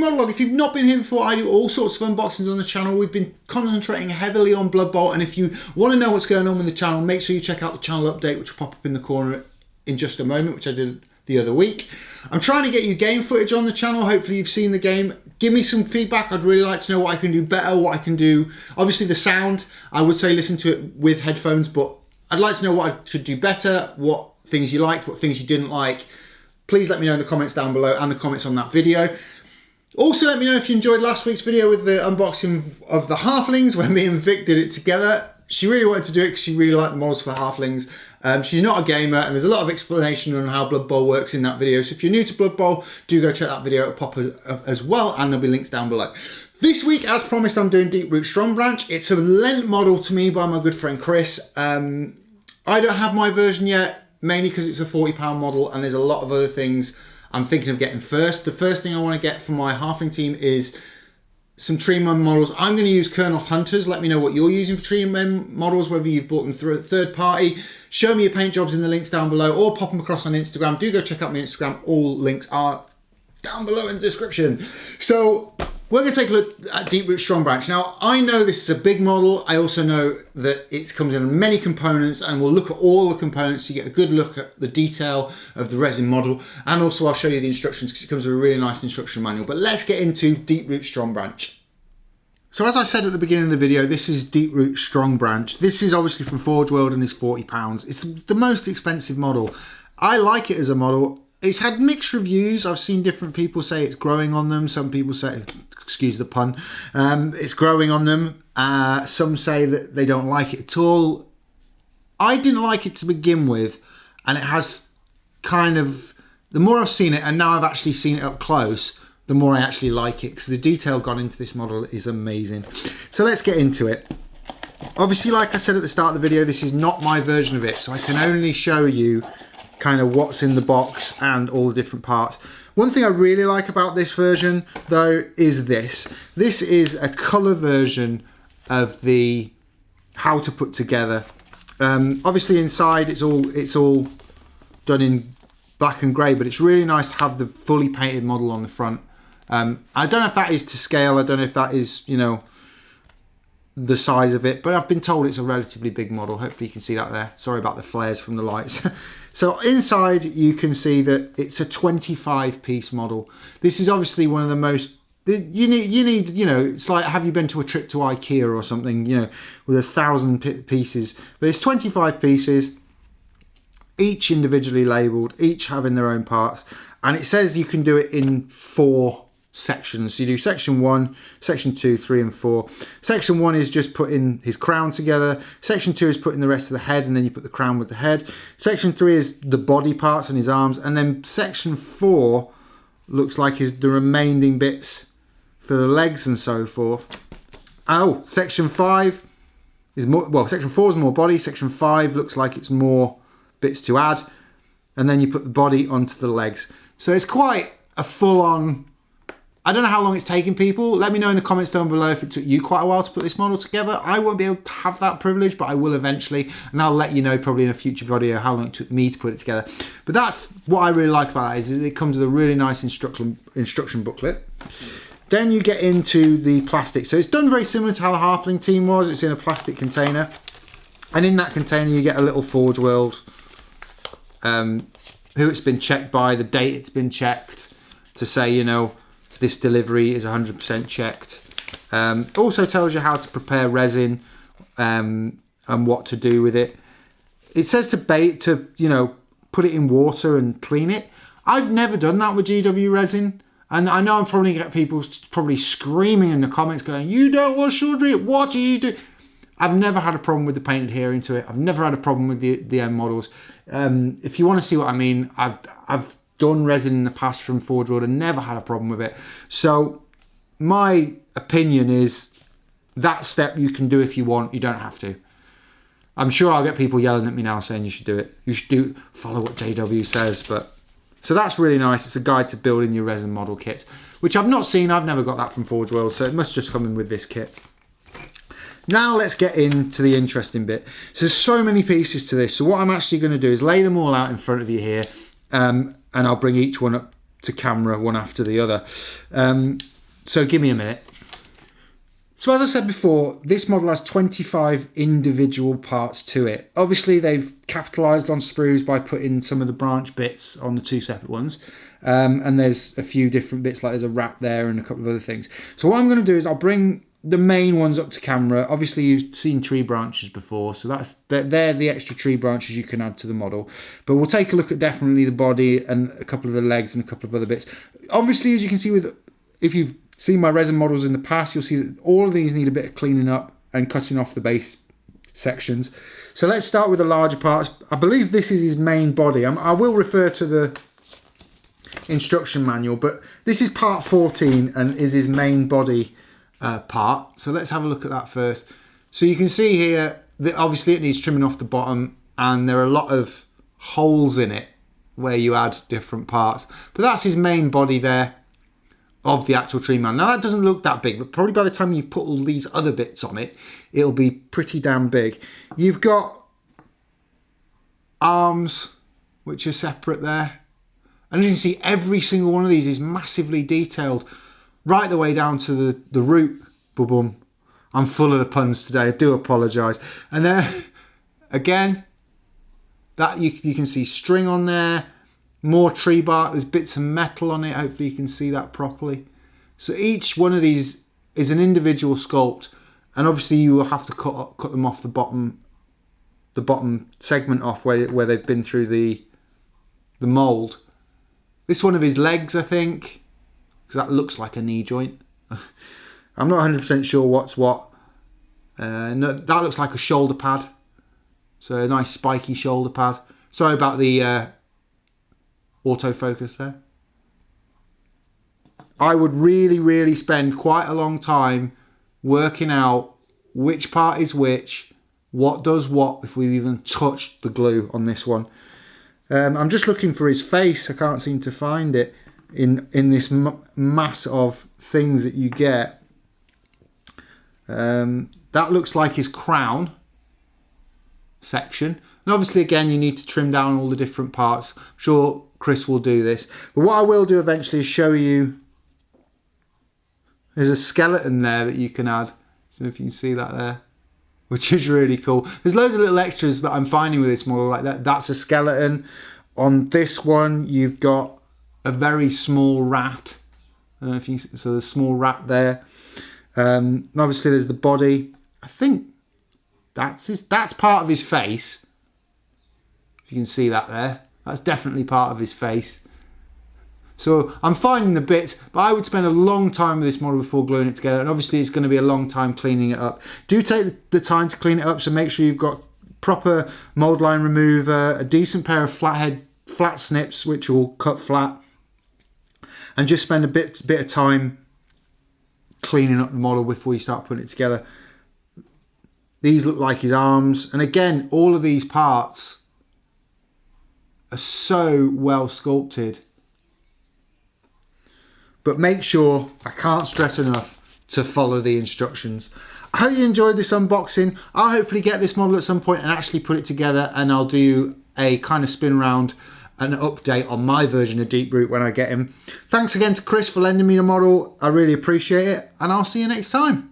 Mini-Modelog. If you've not been here before, I do all sorts of unboxings on the channel. We've been concentrating heavily on Blood Bowl, and if you want to know what's going on with the channel, make sure you check out the channel update, which will pop up in the corner in just a moment, which I did the other week. I'm trying to get you game footage on the channel. Hopefully you've seen the game. Give me some feedback. I'd really like to know what I can do better, what I can do. Obviously the sound, I would say listen to it with headphones, but I'd like to know what I should do better, what things you liked, what things you didn't like. Please let me know in the comments down below and the comments on that video. Also, let me know if you enjoyed last week's video with the unboxing of the halflings, where me and Vic did it together. She really wanted to do it because she really liked the models for the halflings. She's not a gamer, and there's a lot of explanation on how Blood Bowl works in that video. So if you're new to Blood Bowl, do go check that video. It'll pop as well, and there'll be links down below. This week, as promised, I'm doing Deeproot Strongbranch. It's a lent model to me by my good friend Chris. I don't have my version yet, mainly because it's a £40 model, and there's a lot of other things I'm thinking of getting first. The first thing I want to get for my halfling team is some tree men models. I'm going to use Colonel Hunters. Let me know what you're using for tree men models, whether you've bought them through a third party. Show me your paint jobs in the links down below, or pop them across on Instagram. Do go check out my Instagram. All links are down below in the description. So we're going to take a look at Deeproot Strongbranch. Now, I know this is a big model. I also know that it comes in many components, and we'll look at all the components to get a good look at the detail of the resin model. And also I'll show you the instructions, because it comes with a really nice instruction manual. But let's get into Deeproot Strongbranch. So as I said at the beginning of the video, this is Deeproot Strongbranch. This is obviously from Forge World and is £40. It's the most expensive model. I like it as a model. It's had mixed reviews. I've seen different people say it's growing on them. Some people say, excuse the pun, it's growing on them. Some say that they don't like it at all. I didn't like it to begin with, and it has kind of, the more I've seen it, and now I've actually seen it up close, the more I actually like it, because the detail gone into this model is amazing. So let's get into it. Obviously, like I said at the start of the video, this is not my version of it, so I can only show you kind of what's in the box and all the different parts. One thing I really like about this version, though, is this. This is a colour version of the how to put together. Obviously inside it's all done in black and grey, but it's really nice to have the fully painted model on the front. I don't know if that is to scale. I don't know if that is, you know, the size of it, but I've been told it's a relatively big model. Hopefully you can see that there. Sorry about the flares from the lights. So inside you can see that it's a 25-piece model. This is obviously one of the most, you need, you know, it's like, have you been to a trip to IKEA or something, you know, with 1,000 pieces, but it's 25 pieces, each individually labeled, each having their own parts, and it says you can do it in 4 sections. So you do section 1, section 2, 3 and 4. Section 1 is just putting his crown together. Section 2 is putting the rest of the head, and then you put the crown with the head. Section 3 is the body parts and his arms, and then section 4 looks like the remaining bits for the legs and so forth. Oh, section 5 is more, well, section 4 is more body. Section 5 looks like it's more bits to add, and then you put the body onto the legs. So it's quite a full-on. I don't know how long it's taken people. Let me know in the comments down below if it took you quite a while to put this model together. I won't be able to have that privilege, but I will eventually, and I'll let you know probably in a future video how long it took me to put it together. But that's what I really like about it, is it comes with a really nice instruction booklet. Then you get into the plastic. So it's done very similar to how the Halfling team was. It's in a plastic container, and in that container you get a little Forge World, who it's been checked by, the date it's been checked, to say, you know, this delivery is 100% checked. Also tells you how to prepare resin and what to do with it. It says to you know, put it in water and clean it. I've never done that with GW resin, and I know I'm probably gonna get people probably screaming in the comments going, "You don't wash your drink, what do you do?" I've never had a problem with the paint adhering to it. I've never had a problem with the end models. If you want to see what I mean, I've done resin in the past from Forge World and never had a problem with it. So my opinion is that step you can do if you want, you don't have to. I'm sure I'll get people yelling at me now saying you should do it. You should follow what JW says, but so that's really nice. It's a guide to building your resin model kit, which I've not seen. I've never got that from Forge World, so it must just come in with this kit. Now let's get into the interesting bit. So there's so many pieces to this. So what I'm actually going to do is lay them all out in front of you here, and I'll bring each one up to camera one after the other. So give me a minute. So as I said before, this model has 25 individual parts to it. Obviously they've capitalised on sprues by putting some of the branch bits on the two separate ones. And there's a few different bits, like there's a rat there and a couple of other things. So what I'm going to do is I'll bring the main ones up to camera. Obviously you've seen tree branches before, so they're the extra tree branches you can add to the model. But we'll take a look at definitely the body and a couple of the legs and a couple of other bits. Obviously, as you can see, if you've seen my resin models in the past, you'll see that all of these need a bit of cleaning up and cutting off the base sections. So let's start with the larger parts. I believe this is his main body. I will refer to the instruction manual, but this is part 14 and is his main body part. So let's have a look at that first. So you can see here that obviously it needs trimming off the bottom, and there are a lot of holes in it where you add different parts. But that's his main body there of the actual tree man. Now that doesn't look that big, but probably by the time you've put all these other bits on it, it'll be pretty damn big. You've got arms, which are separate there. And as you can see, every single one of these is massively detailed, right the way down to the root. Boom. I'm full of the puns today, I do apologise. And then, again, that you can see string on there, more tree bark, there's bits of metal on it, hopefully you can see that properly. So each one of these is an individual sculpt, and obviously you will have to cut them off the bottom segment off where they've been through the mould. This one of his legs, I think, because that looks like a knee joint. I'm not 100% sure what's what. No, that looks like a shoulder pad. So a nice spiky shoulder pad. Sorry about the autofocus there. I would really spend quite a long time working out which part is which, what does what, if we've even touched the glue on this one. I'm just looking for his face. I can't seem to find it in this mass of things that you get. That looks like his crown section. And obviously, again, you need to trim down all the different parts. I'm sure Chris will do this. But what I will do eventually is show you, there's a skeleton there that you can add. So if you can see that there, which is really cool. There's loads of little extras that I'm finding with this model like that. That's a skeleton. On this one, you've got a very small rat. I don't know if you, so there's a small rat there. And obviously there's the body. I think that's part of his face. If you can see that there. That's definitely part of his face. So I'm finding the bits, but I would spend a long time with this model before gluing it together, and obviously it's going to be a long time cleaning it up. Do take the time to clean it up, so make sure you've got proper mould line remover, a decent pair of flat snips which will cut flat, and just spend a bit of time cleaning up the model before you start putting it together. These look like his arms, and again, all of these parts are so well sculpted. But make sure, I can't stress enough, to follow the instructions. I hope you enjoyed this unboxing. I'll hopefully get this model at some point and actually put it together, and I'll do a kind of spin round, an update on my version of Deeproot when I get him. Thanks again to Chris for lending me the model. I really appreciate it, and I'll see you next time.